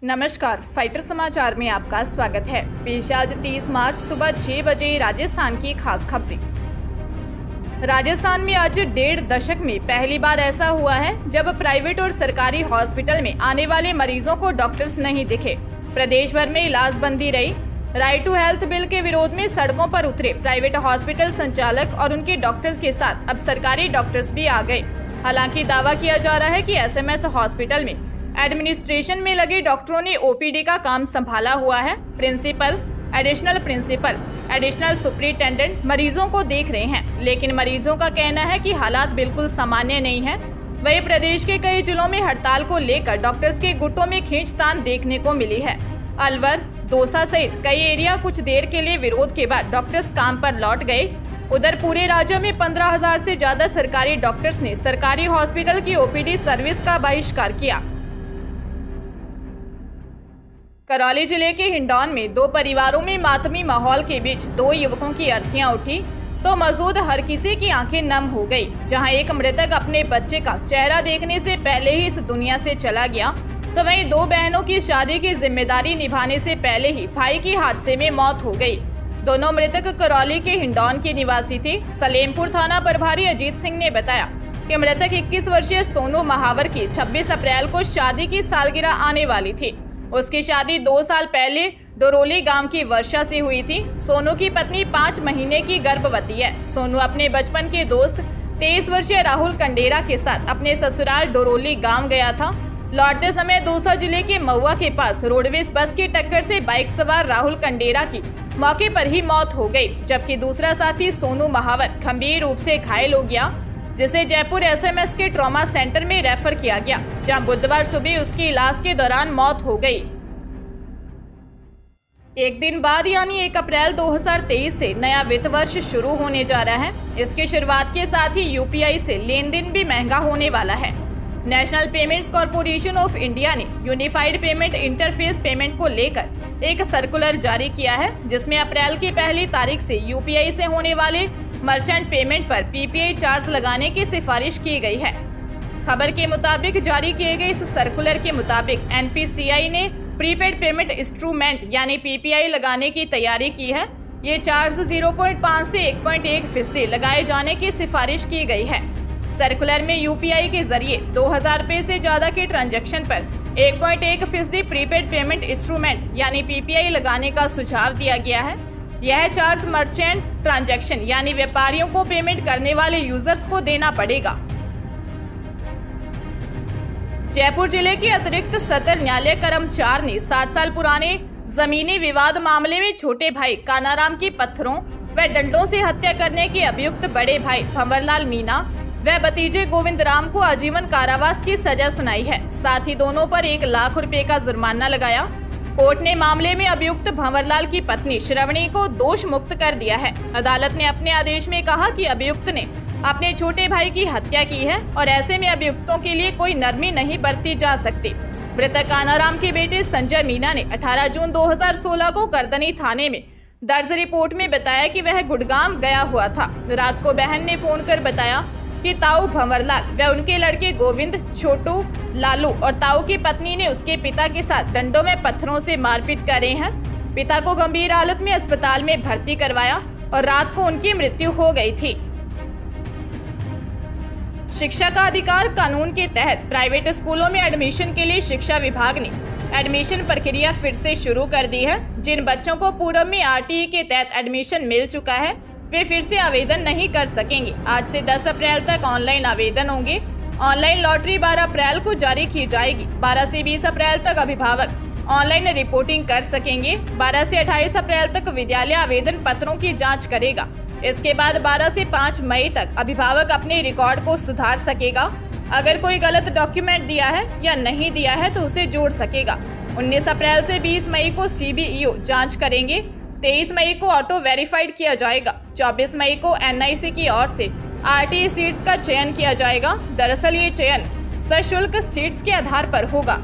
नमस्कार, फाइटर समाचार में आपका स्वागत है। पेश आज 30 मार्च सुबह 6 बजे राजस्थान की खास खबरें। राजस्थान में आज 1.5 दशक में पहली बार ऐसा हुआ है जब प्राइवेट और सरकारी हॉस्पिटल में आने वाले मरीजों को डॉक्टर्स नहीं दिखे। प्रदेश भर में इलाज बंदी रही। राइट टू हेल्थ बिल के विरोध में सड़कों पर उतरे प्राइवेट हॉस्पिटल संचालक और उनके डॉक्टर्स के साथ अब सरकारी डॉक्टर्स भी आ गए। हालांकि दावा किया जा रहा है कि एसएमएस हॉस्पिटल में एडमिनिस्ट्रेशन में लगे डॉक्टरों ने ओपीडी का काम संभाला हुआ है। प्रिंसिपल, एडिशनल सुपरिटेंडेंट मरीजों को देख रहे हैं, लेकिन मरीजों का कहना है कि हालात बिल्कुल सामान्य नहीं है। वहीं प्रदेश के कई जिलों में हड़ताल को लेकर डॉक्टर्स के गुटों में खींचतान देखने को मिली है। अलवर, दौसा सहित कई एरिया कुछ देर के लिए विरोध के बाद डॉक्टर्स काम पर लौट गए। उधर पूरे राज्य में 15,000 से ज्यादा सरकारी डॉक्टर्स ने सरकारी हॉस्पिटल की ओपीडी सर्विस का बहिष्कार किया। करौली जिले के हिंडौन में 2 परिवारों में मातमी माहौल के बीच 2 युवकों की अर्थियां उठी तो मौजूद हर किसी की आंखें नम हो गई। जहां एक मृतक अपने बच्चे का चेहरा देखने से पहले ही इस दुनिया से चला गया, तो वहीं 2 बहनों की शादी की जिम्मेदारी निभाने से पहले ही भाई की हादसे में मौत हो गई। दोनों मृतक करौली के हिंडौन के निवासी थे। सलेमपुर थाना प्रभारी अजीत सिंह ने बताया कि मृतक 21 वर्षीय सोनू महावर की 26 अप्रैल को शादी की सालगिरह आने वाली थी। उसकी शादी 2 साल पहले डोरोली गांव की वर्षा से हुई थी। सोनू की पत्नी 5 महीने की गर्भवती है। सोनू अपने बचपन के दोस्त 23 वर्षीय राहुल कंडेरा के साथ अपने ससुराल डोरोली गांव गया था। लौटते समय दौसा जिले के महुआ के पास रोडवेज बस की टक्कर से बाइक सवार राहुल कंडेरा की मौके पर ही मौत हो गई, जबकि दूसरा साथी सोनू महावर गंभीर रूप से घायल हो गया, जिसे जयपुर एसएमएस के ट्रॉमा सेंटर में रेफर किया गया, जहां बुधवार सुबह उसकी इलाज के दौरान मौत हो गई। एक दिन बाद यानी 1 अप्रैल 2023 से नया वित्त वर्ष शुरू होने जा रहा है। इसकी शुरुआत के साथ ही यूपीआई से लेन देन भी महंगा होने वाला है। National payments corporation of India ने यूनिफाइड पेमेंट इंटरफेस पेमेंट को लेकर एक सर्कुलर जारी किया है, जिसमें अप्रैल की पहली तारीख से यूपीआई से होने वाले मर्चेंट पेमेंट पर पीपीआई चार्ज लगाने की सिफारिश की गई है। खबर के मुताबिक जारी किए गए इस सर्कुलर के मुताबिक एनपीसीआई ने प्रीपेड पेमेंट इंस्ट्रूमेंट यानी पीपीआई लगाने की तैयारी की है। ये चार्ज 0.5 से 1.1% लगाए जाने की सिफारिश की गई है। सर्कुलर में यूपीआई के जरिए 2,000 रुपए से ज्यादा के ट्रांजैक्शन पर 1.1% प्रीपेड पेमेंट इंस्ट्रूमेंट यानी पीपीआई लगाने का सुझाव दिया गया है। यह चार्ज मर्चेंट ट्रांजैक्शन यानी व्यापारियों को पेमेंट करने वाले यूजर्स को देना पड़ेगा। जयपुर जिले के अतिरिक्त सत्र न्यायालय कर्मचार ने 7 साल पुराने जमीनी विवाद मामले में छोटे भाई कानाराम की पत्थरों व डंडों से हत्या करने के अभियुक्त बड़े भाई भंवरलाल मीणा व भतीजे गोविंद राम को आजीवन कारावास की सजा सुनाई है। साथ ही दोनों पर 1 लाख रुपए का जुर्माना लगाया। कोर्ट ने मामले में अभियुक्त भंवरलाल की पत्नी श्रवणी को दोष मुक्त कर दिया है। अदालत ने अपने आदेश में कहा कि अभियुक्त ने अपने छोटे भाई की हत्या की है और ऐसे में अभियुक्तों के लिए कोई नरमी नहीं बरती जा सकती। मृतक कानाराम के बेटे संजय मीणा ने 18 जून 2016 को करदनी थाने में दर्ज रिपोर्ट में बताया कि वह गुड़गांव गया हुआ था। रात को बहन ने फोन कर बताया कि ताऊ भंवरलाल व उनके लड़के गोविंद, छोटू, लालू और ताऊ की पत्नी ने उसके पिता के साथ डंडों में पत्थरों से मारपीट करे हैं। पिता को गंभीर हालत में अस्पताल में भर्ती करवाया और रात को उनकी मृत्यु हो गई थी। शिक्षा का अधिकार कानून के तहत प्राइवेट स्कूलों में एडमिशन के लिए शिक्षा विभाग ने एडमिशन प्रक्रिया फिर से शुरू कर दी है। जिन बच्चों को पूर्व में आरटीई के तहत एडमिशन मिल चुका है वे फिर से आवेदन नहीं कर सकेंगे। आज से 10 अप्रैल तक ऑनलाइन आवेदन होंगे। ऑनलाइन लॉटरी 12 अप्रैल को जारी की जाएगी। 12 से 20 अप्रैल तक अभिभावक ऑनलाइन रिपोर्टिंग कर सकेंगे। 12 से 28 अप्रैल तक विद्यालय आवेदन पत्रों की जांच करेगा। इसके बाद 12 से 5 मई तक अभिभावक अपने रिकॉर्ड को सुधार सकेगा। अगर कोई गलत डॉक्यूमेंट दिया है या नहीं दिया है तो उसे जोड़ सकेगा। 19 अप्रैल से 20 मई को सीबीईओ जांच करेंगे। 23 मई को ऑटो वेरीफाइड किया जाएगा। 24 मई को एनआईसी की ओर से आरटीई सीट्स का चयन किया जाएगा। दरअसल ये चयन सशुल्क सीट्स के आधार पर होगा।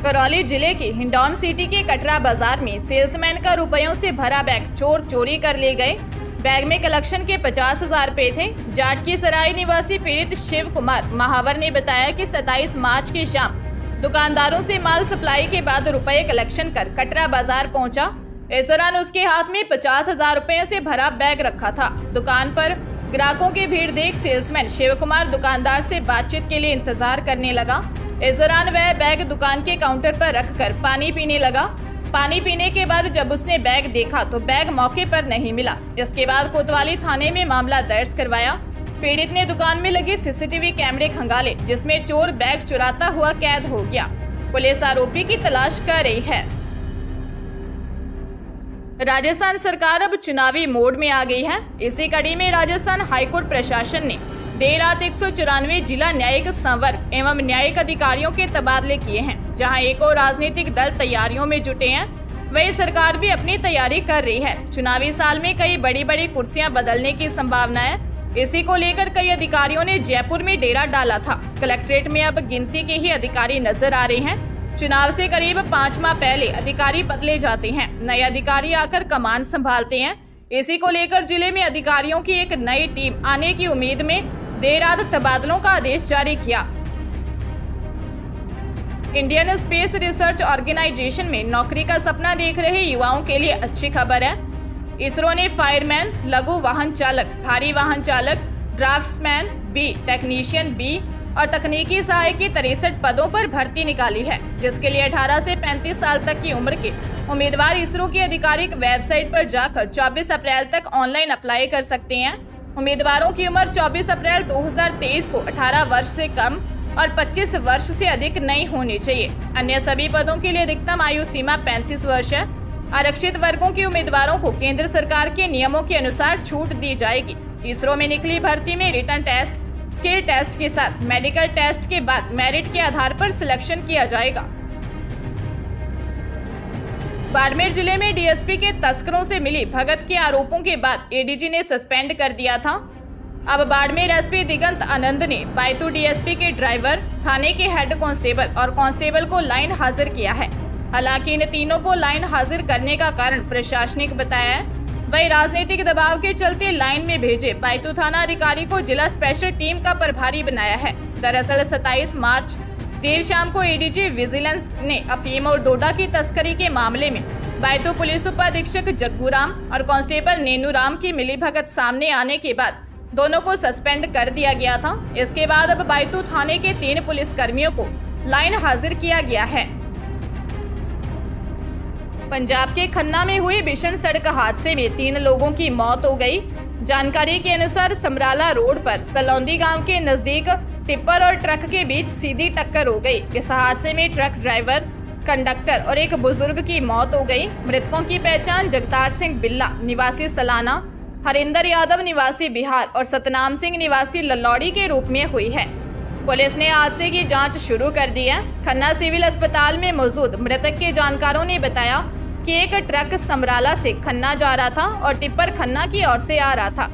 करौली जिले के हिंडौन सिटी के कटरा बाजार में सेल्समैन का रुपयों से भरा बैग चोर चोरी कर ले गए। बैग में कलेक्शन के 50,000 रुपए थे। जाट की सराय निवासी पीड़ित शिव कुमार महावर ने बताया कि 27 मार्च की शाम दुकानदारों से माल सप्लाई के बाद रुपए कलेक्शन कर कटरा बाजार पहुंचा। इस दौरान उसके हाथ में 50,000 रुपए से भरा बैग रखा था। दुकान पर ग्राहकों की भीड़ देख सेल्समैन शिव कुमार दुकानदार से बातचीत के लिए इंतजार करने लगा। इस दौरान वह बैग दुकान के काउंटर पर रखकर पानी पीने लगा। पानी पीने के बाद जब उसने बैग देखा तो बैग मौके पर नहीं मिला। इसके बाद कोतवाली थाने में मामला दर्ज करवाया। पीड़ित ने दुकान में लगे सीसीटीवी कैमरे खंगाले, जिसमें चोर बैग चुराता हुआ कैद हो गया। पुलिस आरोपी की तलाश कर रही है। राजस्थान सरकार अब चुनावी मोड में आ गई है। इसी कड़ी में राजस्थान हाईकोर्ट प्रशासन ने देर रात 194 जिला न्यायिक संवर्ग एवं न्यायिक अधिकारियों के तबादले किए हैं। जहां एक और राजनीतिक दल तैयारियों में जुटे हैं, वही सरकार भी अपनी तैयारी कर रही है। चुनावी साल में कई बड़ी बड़ी कुर्सियां बदलने की संभावना है। इसी को लेकर कई अधिकारियों ने जयपुर में डेरा डाला था। कलेक्ट्रेट में अब गिनती के ही अधिकारी नजर आ रहे हैं। चुनाव से करीब 5 माह पहले अधिकारी बदले जाते हैं। नए अधिकारी आकर कमान संभालते हैं। इसी को लेकर जिले में अधिकारियों की एक नई टीम आने की उम्मीद में देर रात तबादलों का आदेश जारी किया। इंडियन स्पेस रिसर्च ऑर्गेनाइजेशन में नौकरी का सपना देख रहे युवाओं के लिए अच्छी खबर है। इसरो ने फायरमैन, लघु वाहन चालक, भारी वाहन चालक, ड्राफ्ट्समैन बी, टेक्नीशियन बी और तकनीकी सहायक की 63 पदों पर भर्ती निकाली है, जिसके लिए 18 से 35 साल तक की उम्र के उम्मीदवार इसरो की आधिकारिक वेबसाइट पर जाकर 24 अप्रैल तक ऑनलाइन अप्लाई कर सकते हैं। उम्मीदवारों की उम्र 24 अप्रैल 2023 को 18 वर्ष से कम और 25 वर्ष से अधिक नहीं होनी चाहिए। अन्य सभी पदों के लिए अधिकतम आयु सीमा 35 वर्ष है। आरक्षित वर्गों के उम्मीदवारों को केंद्र सरकार के नियमों के अनुसार छूट दी जाएगी। इसरो में निकली भर्ती में रिटन टेस्ट, स्किल टेस्ट के साथ मेडिकल टेस्ट के बाद मेरिट के आधार पर सिलेक्शन किया जाएगा। बाड़मेर जिले में डीएसपी के तस्करों से मिली भगत के आरोपों के बाद एडीजी ने सस्पेंड कर दिया था। अब बाड़मेर एसपी दिगंत आनंद ने बायतू डीएसपी के ड्राइवर, थाने के हेड कांस्टेबल और कांस्टेबल को लाइन हाजिर किया है। हालांकि इन तीनों को लाइन हाजिर करने का कारण प्रशासनिक बताया है। वही राजनीतिक दबाव के चलते लाइन में भेजे बायतू थाना अधिकारी को जिला स्पेशल टीम का प्रभारी बनाया है। दरअसल 27 मार्च देर शाम को एडीजी विजिलेंस ने अफीम और डोडा की तस्करी के मामले में बायतू पुलिस उपाधीक्षक जग्गू राम और कांस्टेबल नेनू राम की मिलीभगत सामने आने के बाद दोनों को सस्पेंड कर दिया गया था। इसके बाद अब बायतू थाने के 3 पुलिस कर्मियों को लाइन हाजिर किया गया है। पंजाब के खन्ना में हुए भीषण सड़क हादसे में 3 लोगों की मौत हो गई। जानकारी के अनुसार समराला रोड पर सलौंदी गांव के नजदीक टिप्पर और ट्रक के बीच सीधी टक्कर हो गई। इस हादसे में ट्रक ड्राइवर, कंडक्टर और एक बुजुर्ग की मौत हो गई। मृतकों की पहचान जगतार सिंह बिल्ला निवासी सलाना, हरिंदर यादव निवासी बिहार और सतनाम सिंह निवासी लल्लौड़ी के रूप में हुई है। पुलिस ने हादसे की जांच शुरू कर दी है। खन्ना सिविल अस्पताल में मौजूद मृतक के जानकारों ने बताया कि एक ट्रक समराला से खन्ना जा रहा था और टिप्पर खन्ना की ओर से आ रहा था।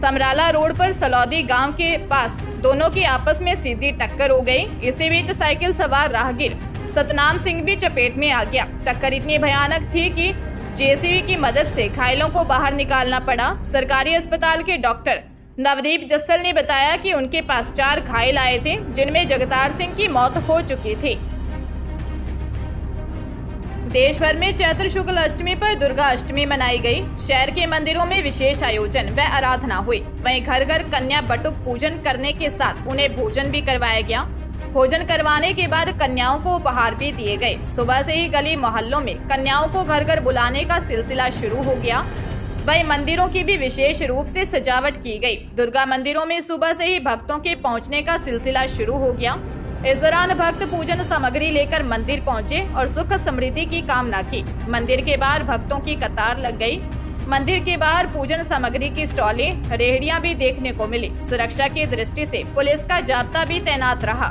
समराला रोड पर सलौदी गांव के पास दोनों की आपस में सीधी टक्कर हो गई। इसी बीच साइकिल सवार राहगीर सतनाम सिंह भी चपेट में आ गया। टक्कर इतनी भयानक थी कि जेसीबी की मदद से घायलों को बाहर निकालना पड़ा। सरकारी अस्पताल के डॉक्टर नवदीप जस्सल ने बताया कि उनके पास 4 घायल आए थे, जिनमें जगतार सिंह की मौत हो चुकी थी। देश भर में चैत्र शुक्ल अष्टमी पर दुर्गा अष्टमी मनाई गई। शहर के मंदिरों में विशेष आयोजन व आराधना हुई। वहीं घर घर कन्या बटुक पूजन करने के साथ उन्हें भोजन भी करवाया गया। भोजन करवाने के बाद कन्याओं को उपहार भी दिए गए। सुबह से ही गली मोहल्लों में कन्याओं को घर घर बुलाने का सिलसिला शुरू हो गया। वहीं मंदिरों की भी विशेष रूप से सजावट की गई। दुर्गा मंदिरों में सुबह से ही भक्तों के पहुंचने का सिलसिला शुरू हो गया। इस दौरान भक्त पूजन सामग्री लेकर मंदिर पहुंचे और सुख समृद्धि की कामना की। मंदिर के बाहर भक्तों की कतार लग गई। मंदिर के बाहर पूजन सामग्री की स्टॉलें, रेहड़ियां भी देखने को मिली। सुरक्षा की दृष्टि से पुलिस का जाब्ता भी तैनात रहा।